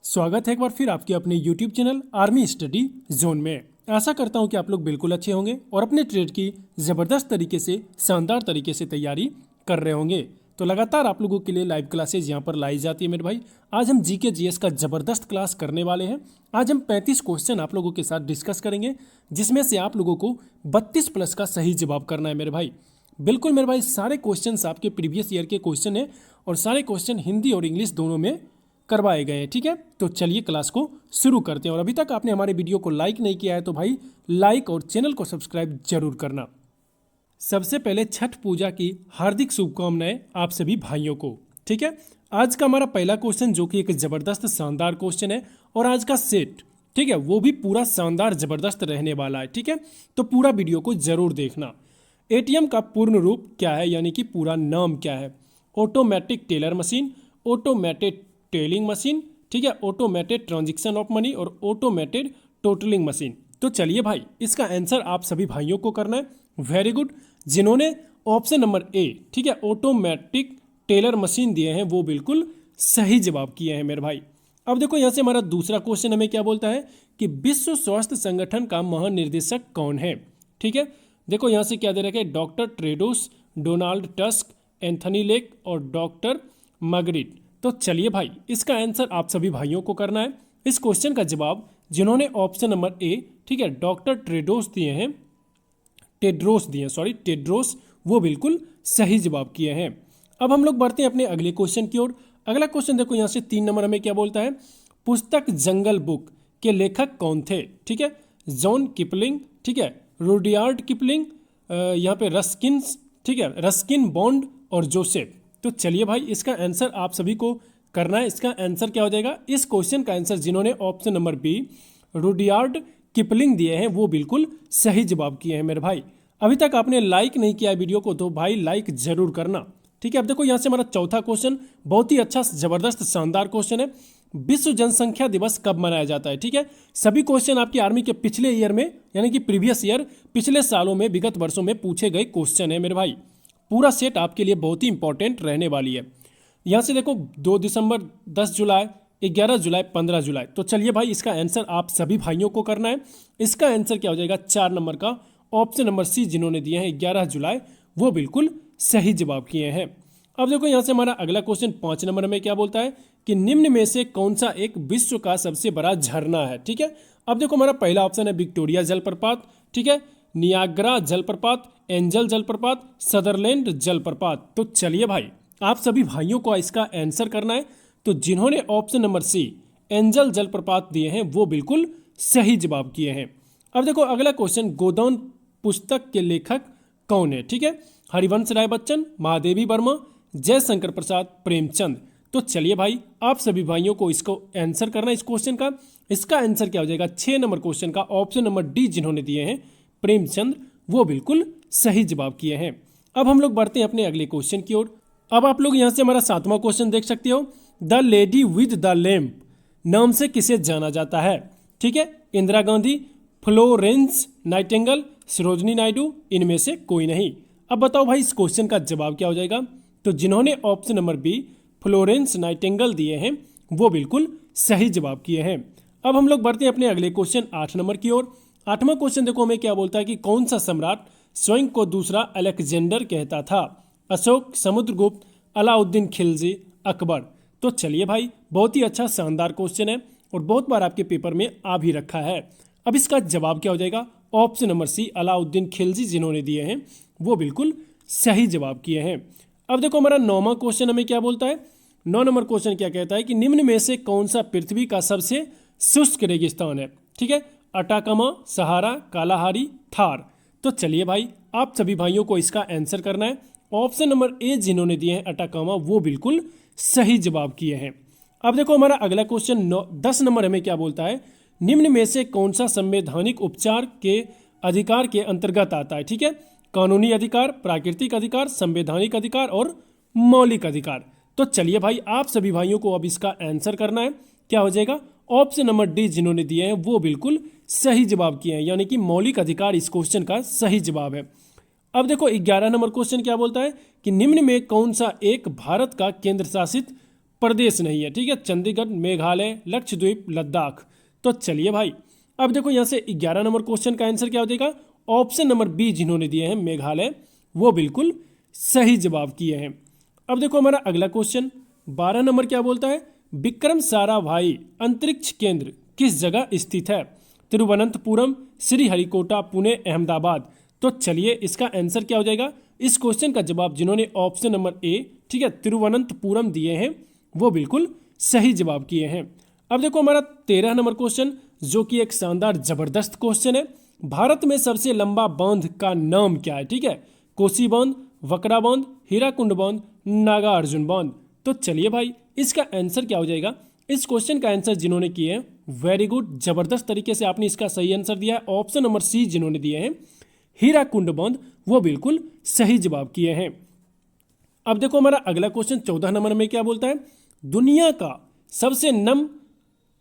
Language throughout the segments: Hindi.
स्वागत है एक बार फिर आपके अपने YouTube channel army study zone में। आशा करता हूं कि आप लोग बिल्कुल अच्छे होंगे और अपने ट्रेड की ज़बरदस्त तरीके से शानदार तरीके से तैयारी कर रहे होंगे। तो लगातार आप लोगों के लिए लाइव क्लासेज यहां पर लाई जाती है मेरे भाई। आज हम जीके जीएस का ज़बरदस्त क्लास करने वाले हैं। आज हम 35 क्वेश्चन आप लोगों के साथ डिस्कस करेंगे, जिसमें से आप लोगों को 32 प्लस का सही जवाब करना है मेरे भाई। बिल्कुल मेरे भाई, सारे क्वेश्चंस आपके प्रीवियस ईयर के क्वेश्चन हैं और सारे क्वेश्चन हिंदी और इंग्लिश दोनों में करवाए गए हैं। ठीक है, तो चलिए क्लास को शुरू करते हैं। और अभी तक आपने हमारे वीडियो को लाइक नहीं किया है तो भाई लाइक और चैनल को सब्सक्राइब जरूर करना। सबसे पहले छठ पूजा की हार्दिक शुभकामनाएं आप सभी भाइयों को। ठीक है, आज का हमारा पहला क्वेश्चन जो कि एक जबरदस्त शानदार क्वेश्चन है और आज का सेट, ठीक है, वो भी पूरा शानदार जबरदस्त रहने वाला है। ठीक है, तो पूरा वीडियो को जरूर देखना। एटीएम का पूर्ण रूप क्या है, यानी कि पूरा नाम क्या है? Automatic teller machine, automated telling machine, ठीक है, ऑटोमेटेड ट्रांजैक्शन ऑफ मनी और ऑटोमेटेड टोटलिंग मशीन। तो चलिए भाई, इसका आंसर आप सभी भाइयों को करना है। Very good. जिन्होंने ऑप्शन नंबर ए, ठीक है, ऑटोमेटिक टेलर मशीन दिए हैं वो बिल्कुल सही जवाब किए हैं मेरे भाई। अब देखो यहाँ से हमारा दूसरा क्वेश्चन हमें क्या बोलता है कि विश्व स्वास्थ्य संगठन का महानिर्देशक कौन है? ठीक है, देखो यहाँ से क्या दे रखा है, doctor Tedros, Donald tusk, Anthony lake और डॉक्टर मगरिट। तो चलिए भाई, इसका आंसर आप सभी भाइयों को करना है। इस क्वेश्चन का जवाब जिन्होंने ऑप्शन नंबर ए, ठीक है, डॉक्टर टेड्रोस दिए हैं, टेड्रोस, वो बिल्कुल सही जवाब किए हैं। अब हम लोग बढ़ते हैं अपने अगले क्वेश्चन की ओर। अगला क्वेश्चन देखो यहाँ से 3 नंबर हमें क्या बोलता है, पुस्तक जंगल बुक के लेखक कौन थे? ठीक है, जॉन किपलिंग, ठीक है, रुडयार्ड किपलिंग, यहाँ पे रस्किन, ठीक है, रस्किन बॉन्ड और जोसेफ। तो चलिए भाई, इसका आंसर आप सभी को करना है। इसका आंसर क्या हो जाएगा? इस क्वेश्चन का आंसर जिन्होंने option number B Rudyard Kipling दिए हैं वो बिल्कुल सही जवाब किए हैं मेरे भाई। अभी तक आपने लाइक नहीं किया वीडियो को तो भाई लाइक जरूर करना। ठीक है, अब देखो यहाँ से हमारा चौथा क्वेश्चन बहुत ही अच्छा जबरदस्त शानदार क्वेश्चन है। विश्व जनसंख्या दिवस कब मनाया जाता है? ठीक है, सभी क्वेश्चन आपकी आर्मी के पिछले ईयर में, यानी कि प्रीवियस ईयर, पिछले सालों में, विगत वर्षों में पूछे गए क्वेश्चन है मेरे भाई। पूरा सेट आपके लिए बहुत ही इंपॉर्टेंट रहने वाली है। यहाँ से देखो 2 दिसंबर, 10 जुलाई, 11 जुलाई, 15 जुलाई। तो चलिए भाई, इसका आंसर आप सभी भाइयों को करना है। इसका आंसर क्या हो जाएगा? 4 नंबर का ऑप्शन नंबर सी जिन्होंने दिए हैं 11 जुलाई, वो बिल्कुल सही जवाब किए हैं। अब देखो यहाँ से हमारा अगला क्वेश्चन 5 नंबर में क्या बोलता है कि निम्न में से कौन सा एक विश्व का सबसे बड़ा झरना है? ठीक है, अब देखो हमारा पहला ऑप्शन है विक्टोरिया जलप्रपात, ठीक है, नियाग्रा जलप्रपात, एंजल जलप्रपात, सदरलैंड जलप्रपात। तो चलिए भाई, आप सभी भाइयों को इसका आंसर करना है। तो जिन्होंने ऑप्शन नंबर सी एंजल जलप्रपात दिए हैं वो बिल्कुल सही जवाब किए हैं। अब देखो अगला क्वेश्चन, गोदान पुस्तक के लेखक कौन है? ठीक है, हरिवंश राय बच्चन, महादेवी वर्मा, जयशंकर प्रसाद, प्रेमचंद। तो चलिए भाई, आप सभी भाइयों को इसको आंसर करना है इस क्वेश्चन का। इसका आंसर क्या हो जाएगा? 6 नंबर क्वेश्चन का ऑप्शन नंबर डी जिन्होंने दिए हैं प्रेमचंद, वो बिल्कुल सही जवाब किए हैं। अब हम लोग बढ़ते हैं अपने अगले क्वेश्चन की ओर। अब आप लोग यहाँ से हमारा 7वां क्वेश्चन देख सकते हो, the lady with the lamp नाम से किसे जाना जाता है? ठीक है, इंदिरा गांधी, फ्लोरेंस नाइटिंगेल, सरोजनी नायडू, इनमें से कोई नहीं। अब बताओ भाई, इस क्वेश्चन का जवाब क्या हो जाएगा? तो जिन्होंने option number B Florence Nightingale दिए हैं वो बिल्कुल सही जवाब किए हैं। अब हम लोग बढ़ते हैं अपने अगले क्वेश्चन 8 नंबर की ओर। 8वां क्वेश्चन देखो हमें क्या बोलता है कि कौन सा सम्राट स्वयं को दूसरा अलेक्जेंडर कहता था? अशोक, समुद्रगुप्त, अलाउद्दीन खिलजी, अकबर। तो चलिए भाई, बहुत ही अच्छा शानदार क्वेश्चन है और बहुत बार आपके पेपर में आ भी रखा है। अब इसका जवाब क्या हो जाएगा? Option number C Alauddin Khilji जिन्होंने दिए हैं वो बिल्कुल सही जवाब किए हैं। अब देखो हमारा 9वां क्वेश्चन हमें क्या बोलता है? 9 नंबर क्वेश्चन क्या कहता है कि निम्न में से कौन सा पृथ्वी का सबसे शुष्क रेगिस्तान है? ठीक है, अटाकामा, सहारा, कालाहारी, थार। तो चलिए भाई, आप सभी भाइयों को इसका आंसर करना है। ऑप्शन नंबर ए जिन्होंने दिए हैं अटाकामा, वो बिल्कुल सही जवाब किए हैं। अब देखो हमारा अगला क्वेश्चन 10 नंबर हमें क्या बोलता है, निम्न में से कौन सा संवैधानिक उपचार के अधिकार के अंतर्गत आता है? ठीक है, कानूनी अधिकार, प्राकृतिक अधिकार, संवैधानिक अधिकार और मौलिक अधिकार। तो चलिए भाई, आप सभी भाइयों को अब इसका आंसर करना है। क्या हो जाएगा? ऑप्शन नंबर डी जिन्होंने दिए हैं वो बिल्कुल सही जवाब किए हैं, यानी कि मौलिक अधिकार इस क्वेश्चन का सही जवाब है। अब देखो 11 नंबर क्वेश्चन क्या बोलता है कि निम्न में कौन सा एक भारत का केंद्र शासित प्रदेश नहीं है, ठीक है। चंडीगढ़, मेघालय, लक्षद्वीप, लद्दाख। तो चलिए भाई, अब देखो यहाँ से 11 नंबर क्वेश्चन का आंसर क्या हो जाएगा? ऑप्शन नंबर बी जिन्होंने दिए हैं मेघालय, वो बिल्कुल सही जवाब किए हैं। अब देखो हमारा अगला क्वेश्चन 12 नंबर क्या बोलता है? विक्रम साराभाई अंतरिक्ष केंद्र किस जगह स्थित है? तिरुवनंतपुरम, श्रीहरिकोटा, पुणे, अहमदाबाद। तो चलिए इसका आंसर क्या हो जाएगा? इस क्वेश्चन का जवाब जिन्होंने ऑप्शन नंबर ए, ठीक है, तिरुवनंतपुरम दिए हैं, वो बिल्कुल सही जवाब किए हैं। अब देखो हमारा 13 नंबर क्वेश्चन, जो कि एक शानदार जबरदस्त क्वेश्चन है। भारत में सबसे लंबा बांध का नाम क्या है? ठीक है, कोसी बांध, वकरा बांध, हीराकुंड बांध, नागार्जुन बांध। तो चलिए भाई, इसका आंसर क्या हो जाएगा? इस क्वेश्चन का आंसर जिन्होंने किए हैं, वेरी गुड, जबरदस्त तरीके से आपने इसका सही आंसर दिया है। ऑप्शन नंबर सी जिन्होंने दिए हैं हीराकुंड बांध, वो बिल्कुल सही जवाब किए हैं। अब देखो हमारा अगला क्वेश्चन 14 नंबर में क्या बोलता है? दुनिया का सबसे नम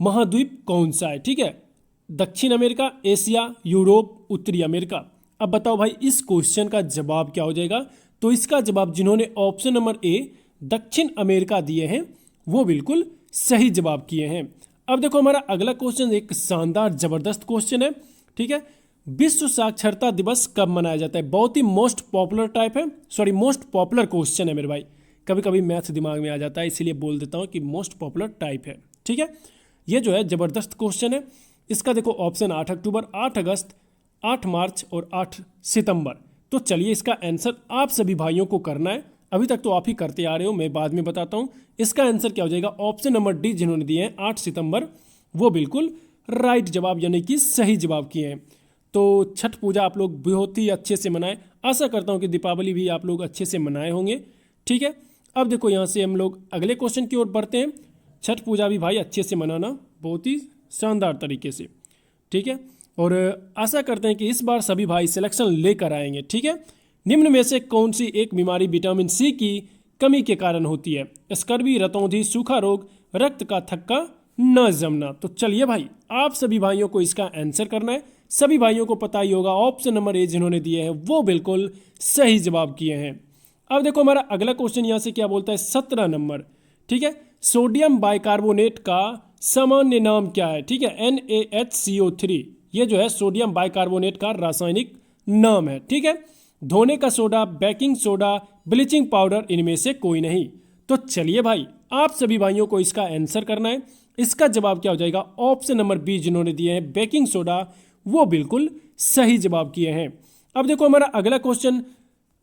महाद्वीप कौन सा है? ठीक है, दक्षिण अमेरिका, एशिया, यूरोप, उत्तरी अमेरिका। अब बताओ भाई, इस क्वेश्चन का जवाब क्या हो जाएगा? तो इसका जवाब जिन्होंने ऑप्शन नंबर ए दक्षिण अमेरिका दिए हैं, वो बिल्कुल सही जवाब किए हैं। अब देखो हमारा अगला क्वेश्चन एक शानदार जबरदस्त क्वेश्चन है, ठीक है। विश्व साक्षरता दिवस कब मनाया जाता है? बहुत ही मोस्ट पॉपुलर टाइप है, सॉरी मोस्ट पॉपुलर क्वेश्चन है मेरे भाई। कभी कभी मैथ दिमाग में आ जाता है, इसीलिए बोल देता हूँ कि मोस्ट पॉपुलर टाइप है, ठीक है। ये जो है जबरदस्त क्वेश्चन है। इसका देखो ऑप्शन 8 अक्टूबर, 8 अगस्त, 8 मार्च और 8 सितंबर। तो चलिए इसका आंसर आप सभी भाइयों को करना है। अभी तक तो आप ही करते आ रहे हो, मैं बाद में बताता हूँ। इसका आंसर क्या हो जाएगा? ऑप्शन नंबर डी जिन्होंने दिए हैं 8 सितंबर, वो बिल्कुल राइट जवाब यानी कि सही जवाब किए हैं। तो छठ पूजा आप लोग बहुत ही अच्छे से मनाएं। आशा करता हूँ कि दीपावली भी आप लोग अच्छे से मनाए होंगे, ठीक है। अब देखो यहाँ से हम लोग अगले क्वेश्चन की ओर बढ़ते हैं। छठ पूजा भी भाई अच्छे से मनाना, बहुत ही शानदार तरीके से, ठीक है। और आशा करते हैं कि इस बार सभी भाई सिलेक्शन लेकर आएंगे, ठीक है। निम्न में से कौन सी एक बीमारी विटामिन सी की कमी के कारण होती है? स्कर्वी, रतौंधी, सूखा रोग, रक्त का थक्का, न जमना। तो चलिए भाई, आप सभी भाइयों को इसका आंसर करना है। सभी भाइयों को पता ही होगा, ऑप्शन नंबर ए जिन्होंने दिए हैं वो बिल्कुल सही जवाब किए हैं। अब देखो हमारा अगला क्वेश्चन यहाँ से क्या बोलता है? 17 नंबर, ठीक है। सोडियम बाइकार्बोनेट का सामान्य नाम क्या है? ठीक है, NaHCO3। ये जो है सोडियम बाइकार्बोनेट का रासायनिक नाम है, ठीक है। धोने का soda, baking soda, bleaching powder, इनमें से कोई नहीं। तो चलिए भाई, आप सभी भाइयों को इसका आंसर करना है। इसका जवाब क्या हो जाएगा? ऑप्शन नंबर बी जिन्होंने दिए हैं बेकिंग सोडा, वो बिल्कुल सही जवाब किए हैं। अब देखो हमारा अगला क्वेश्चन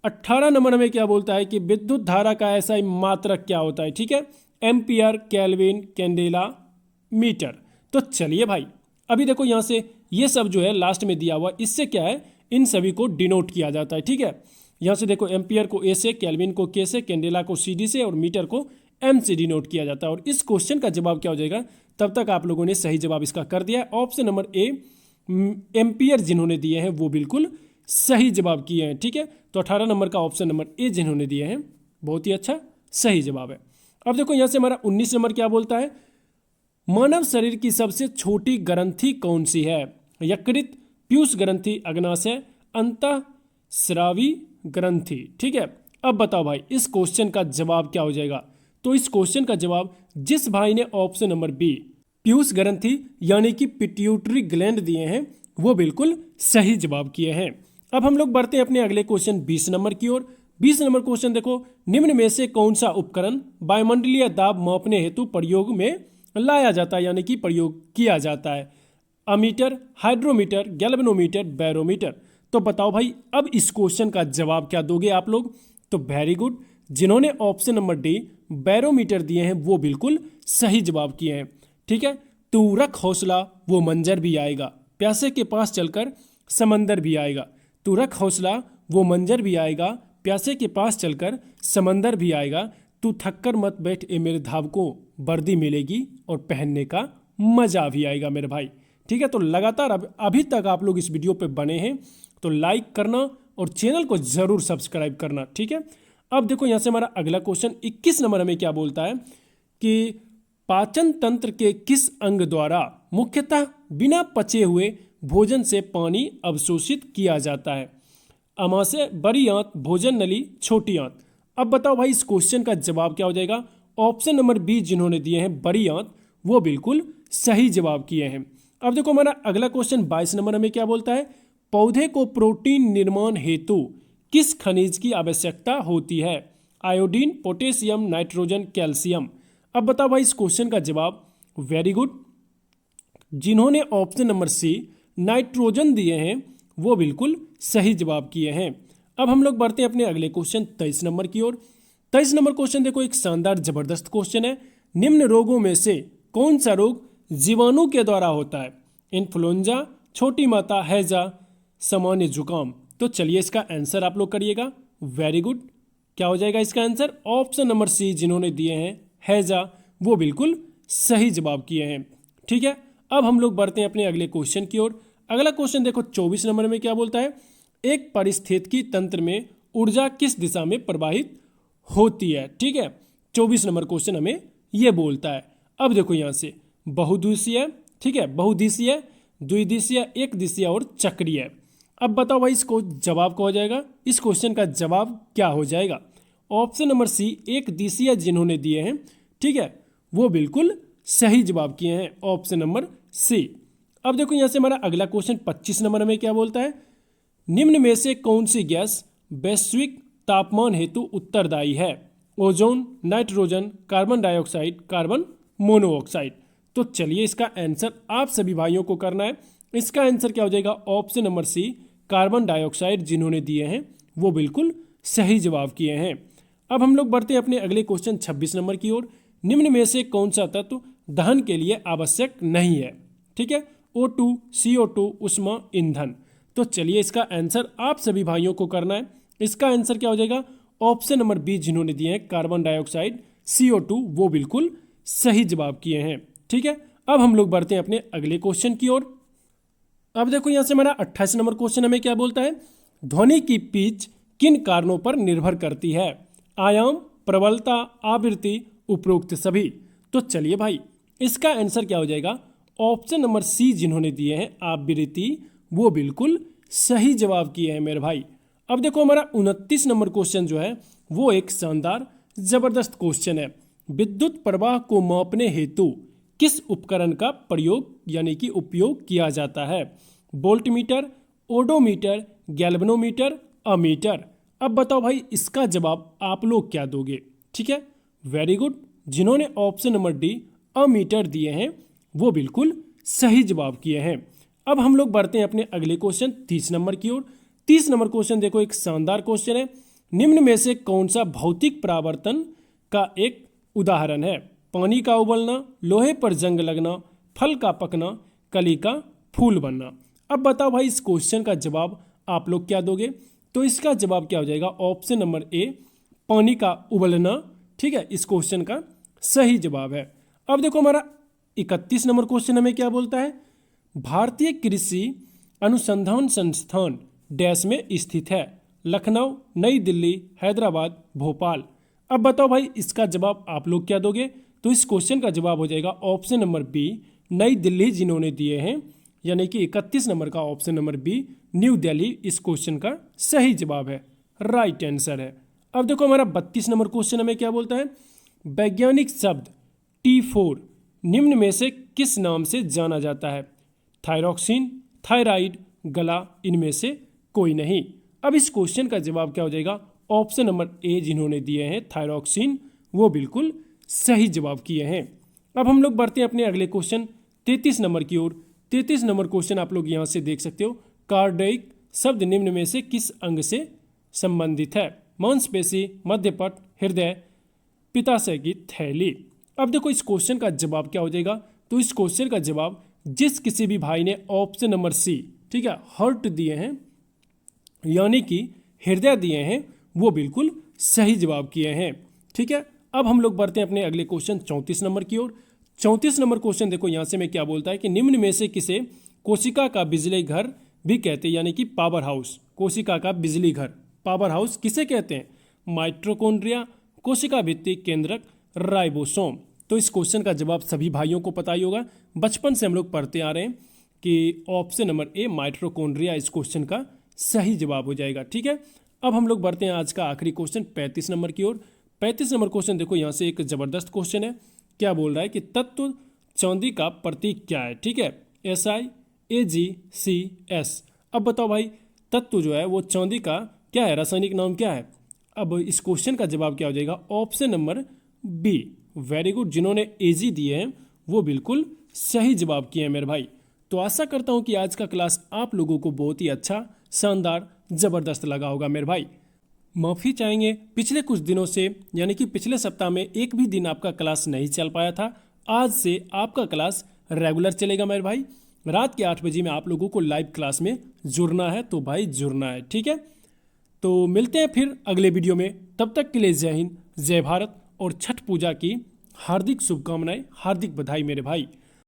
18 नंबर में क्या बोलता है कि विद्युत धारा का ऐसा ही मात्रक क्या होता है? ठीक है, एम्पियर, केल्विन, कैंडेला, मीटर। तो चलिए भाई, अभी देखो यहाँ से ये सब जो है लास्ट में दिया हुआ, इससे क्या है, इन सभी को डिनोट किया जाता है, ठीक है। यहाँ से देखो एम्पियर को ए से, केल्विन को के से, कैंडेला को सी डी से और मीटर को एम से डिनोट किया जाता है। और इस क्वेश्चन का जवाब क्या हो जाएगा? तब तक आप लोगों ने सही जवाब इसका कर दिया है। ऑप्शन नंबर ए एम्पियर जिन्होंने दिए हैं वो बिल्कुल सही जवाब किए हैं, ठीक है। तो 18 नंबर का ऑप्शन नंबर ए जिन्होंने दिए हैं बहुत ही अच्छा सही जवाब है। अब देखो यहाँ से हमारा 19 नंबर क्या बोलता है? मानव शरीर की सबसे छोटी ग्रंथि कौन सी है? यकृत, पीयूष ग्रंथि, अग्नाशय, अंतःस्रावी ग्रंथि, ठीक है। अब बताओ भाई, इस क्वेश्चन का जवाब क्या हो जाएगा? तो इस क्वेश्चन का जवाब जिस भाई ने ऑप्शन नंबर बी पीयूष ग्रंथि यानी कि पिट्यूटरी ग्लैंड दिए हैं वो बिल्कुल सही जवाब किए हैं। अब हम लोग बढ़ते हैं अपने अगले क्वेश्चन 20 नंबर की ओर। 20 नंबर क्वेश्चन देखो, निम्न में से कौन सा उपकरण वायुमंडलीय दाब मापने हेतु प्रयोग में लाया जाता है यानी कि प्रयोग किया जाता है? Ammeter, hydrometer, galvanometer, barometer. तो बताओ भाई, अब इस क्वेश्चन का जवाब क्या दोगे आप लोग? तो वेरी गुड, जिन्होंने ऑप्शन नंबर डी बैरोमीटर दिए हैं वो बिल्कुल सही जवाब किए हैं, ठीक है। तू रख हौसला वो मंजर भी आएगा, प्यासे के पास चलकर समंदर भी आएगा। तू रख हौसला वो मंजर भी आएगा, प्यासे के पास चलकर समंदर भी आएगा। तू थककर मत बैठ ए मेरे धावकों, वर्दी मिलेगी और पहनने का मजा भी आएगा मेरे भाई, ठीक है। तो लगातार अभी तक आप लोग इस वीडियो पे बने हैं तो लाइक करना और चैनल को जरूर सब्सक्राइब करना, ठीक है। अब देखो यहाँ से हमारा अगला क्वेश्चन 21 नंबर हमें क्या बोलता है कि पाचन तंत्र के किस अंग द्वारा मुख्यतः बिना पचे हुए भोजन से पानी अवशोषित किया जाता है? अमाशय, बड़ी आंत, भोजन नली, छोटी आंत। अब बताओ भाई, इस क्वेश्चन का जवाब क्या हो जाएगा? ऑप्शन नंबर बी जिन्होंने दिए हैं बड़ी आंत, वो बिल्कुल सही जवाब किए हैं। अब देखो हमारा अगला क्वेश्चन 22 नंबर हमें क्या बोलता है, पौधे को प्रोटीन निर्माण हेतु किस खनिज की आवश्यकता होती है? Iodine, potassium, nitrogen, calcium. अब बताओ भाई इस क्वेश्चन का जवाब। वेरी गुड, जिन्होंने ऑप्शन नंबर सी नाइट्रोजन दिए हैं वो बिल्कुल सही जवाब किए हैं। अब हम लोग बढ़ते हैं अपने अगले क्वेश्चन 23 नंबर की ओर। 23 नंबर क्वेश्चन देखो, एक शानदार जबरदस्त क्वेश्चन है। निम्न रोगों में से कौन सा रोग जीवाणु के द्वारा होता है? इन्फ्लुएंजा, छोटी माता, हैजा, सामान्य जुकाम। तो चलिए इसका आंसर आप लोग करिएगा। वेरी गुड, क्या हो जाएगा इसका आंसर? ऑप्शन नंबर सी जिन्होंने दिए हैं हैजा, वो बिल्कुल सही जवाब किए हैं। ठीक है, अब हम लोग बढ़ते हैं अपने अगले क्वेश्चन की ओर। अगला क्वेश्चन देखो 24 नंबर में क्या बोलता है, एक पारिस्थितिकी तंत्र में ऊर्जा किस दिशा में प्रवाहित होती है? ठीक है, 24 नंबर क्वेश्चन हमें ये बोलता है। अब देखो यहाँ से बहुदिशीय, ठीक है, बहुदिशीय, द्विदिशीय, एक दिशीय और चक्रीय। अब बताओ भाई इसको जवाब क्या हो जाएगा? इस क्वेश्चन का जवाब क्या हो जाएगा? ऑप्शन नंबर सी एक दिशीय जिन्होंने दिए हैं, ठीक है, वो बिल्कुल सही जवाब किए हैं, ऑप्शन नंबर सी। अब देखो यहाँ से हमारा अगला क्वेश्चन 25 नंबर में क्या बोलता है, निम्न में से कौन सी गैस वैश्विक तापमान हेतु उत्तरदायी है? Ozone, nitrogen, carbon dioxide, carbon monoxide. तो चलिए इसका आंसर आप सभी भाइयों को करना है। इसका आंसर क्या हो जाएगा? Option number C carbon dioxide जिन्होंने दिए हैं वो बिल्कुल सही जवाब किए हैं। अब हम लोग बढ़ते हैं अपने अगले क्वेश्चन 26 नंबर की ओर। निम्न में से कौन सा तत्व दहन के लिए आवश्यक नहीं है? ठीक है, O2, CO2, ऊष्मा, ईंधन। तो चलिए इसका आंसर आप सभी भाइयों को करना है। इसका आंसर क्या हो जाएगा? ऑप्शन नंबर बी जिन्होंने दिए हैं कार्बन डाइऑक्साइड, CO2, वो बिल्कुल सही जवाब किए हैं। ठीक है, अब हम लोग बढ़ते हैं अपने अगले क्वेश्चन की ओर। अब देखो यहाँ से हमारा 28 नंबर क्वेश्चन हमें क्या बोलता है, ध्वनि की पिच किन कारणों पर निर्भर करती है? आयाम, प्रबलता, आवृत्ति, उपरोक्त सभी। तो चलिए भाई इसका आंसर क्या हो जाएगा? ऑप्शन नंबर सी जिन्होंने दिए हैं आवृत्ति, वो बिल्कुल सही जवाब किए हैं मेरे भाई। अब देखो हमारा 29 नंबर क्वेश्चन जो है वो एक शानदार जबरदस्त क्वेश्चन है। विद्युत प्रवाह को मापने हेतु किस उपकरण का प्रयोग यानी कि उपयोग किया जाता है? Voltmeter, odometer, galvanometer, ammeter. अब बताओ भाई इसका जवाब आप लोग क्या दोगे? ठीक है, वेरी गुड, जिन्होंने ऑप्शन नंबर डी अमीटर दिए हैं वो बिल्कुल सही जवाब किए हैं। अब हम लोग बढ़ते हैं अपने अगले क्वेश्चन 30 नंबर की ओर। 30 नंबर क्वेश्चन देखो एक शानदार क्वेश्चन है। निम्न में से कौन सा भौतिक परावर्तन का एक उदाहरण है? पानी का उबलना, लोहे पर जंग लगना, फल का पकना, कली का फूल बनना। अब बताओ भाई इस क्वेश्चन का जवाब आप लोग क्या दोगे? तो इसका जवाब क्या हो जाएगा? ऑप्शन नंबर ए पानी का उबलना, ठीक है, इस क्वेश्चन का सही जवाब है। अब देखो हमारा 31 नंबर क्वेश्चन हमें क्या बोलता है, भारतीय कृषि अनुसंधान संस्थान डैश में स्थित है? लखनऊ, नई दिल्ली, हैदराबाद, भोपाल। अब बताओ भाई इसका जवाब आप लोग क्या दोगे? तो इस क्वेश्चन का जवाब हो जाएगा ऑप्शन नंबर बी नई दिल्ली जिन्होंने दिए हैं, यानी कि 31 नंबर का option number B New Delhi इस क्वेश्चन का सही जवाब है, राइट आंसर है। अब देखो हमारा 32 नंबर क्वेश्चन हमें क्या बोलता है, वैज्ञानिक शब्द T4 निम्न में से किस नाम से जाना जाता है? थायरॉक्सिन, थायराइड, गला, इनमें से कोई नहीं। अब इस क्वेश्चन का जवाब क्या हो जाएगा? ऑप्शन नंबर ए जिन्होंने दिए हैं थायरॉक्सिन, वो बिल्कुल सही जवाब किए हैं। अब हम लोग बढ़ते हैं अपने अगले क्वेश्चन 33 नंबर की ओर। 33 नंबर क्वेश्चन आप लोग यहाँ से देख सकते हो, कार्डियक शब्द निम्न में से किस अंग से संबंधित है? मांसपेशी, मध्यपट, हृदय, पित्ताशय की थैली। अब देखो इस क्वेश्चन का जवाब क्या हो जाएगा? तो इस क्वेश्चन का जवाब जिस किसी भी भाई ने ऑप्शन नंबर सी, ठीक है, हार्ट दिए हैं यानी कि हृदय दिए हैं, वो बिल्कुल सही जवाब किए हैं। ठीक है, अब हम लोग बढ़ते हैं अपने अगले क्वेश्चन 34 नंबर की ओर। 34 नंबर क्वेश्चन देखो यहाँ से मैं क्या बोलता है कि निम्न में से किसे कोशिका का बिजली घर भी कहते हैं, यानी कि पावर हाउस। कोशिका का बिजली घर, पावर हाउस किसे कहते हैं? माइटोकॉन्ड्रिया, कोशिका भित्ति, केंद्रक, राइबोसोम। तो इस क्वेश्चन का जवाब सभी भाइयों को पता ही होगा, बचपन से हम लोग पढ़ते आ रहे हैं कि ऑप्शन नंबर ए माइटोकॉन्ड्रिया इस क्वेश्चन का सही जवाब हो जाएगा। ठीक है, अब हम लोग बढ़ते हैं आज का आखिरी क्वेश्चन 35 नंबर की ओर। 35 नंबर क्वेश्चन देखो, यहाँ से एक जबरदस्त क्वेश्चन है। क्या बोल रहा है कि तत्व चांदी का प्रतीक क्या है? ठीक है, SiAgCS। अब बताओ भाई, तत्व जो है वो चांदी का क्या है, रासायनिक नाम क्या है? अब इस क्वेश्चन का जवाब क्या हो जाएगा? Option number B. Very good, जिन्होंने एजी दिए हैं वो बिल्कुल सही जवाब किए हैं मेरे भाई। तो आशा करता हूं कि आज का क्लास आप लोगों को बहुत ही अच्छा, शानदार, जबरदस्त लगा होगा मेरे भाई। माफ़ी चाहेंगे, पिछले कुछ दिनों से यानी कि पिछले सप्ताह में एक भी दिन आपका क्लास नहीं चल पाया था। आज से आपका क्लास रेगुलर चलेगा मेरे भाई। रात के 8 बजे में आप लोगों को लाइव क्लास में जुड़ना है, तो भाई जुड़ना है, ठीक है। तो मिलते हैं फिर अगले वीडियो में। तब तक के लिए जय हिंद, जय भारत और छठ पूजा की हार्दिक शुभकामनाएं, हार्दिक बधाई मेरे भाई।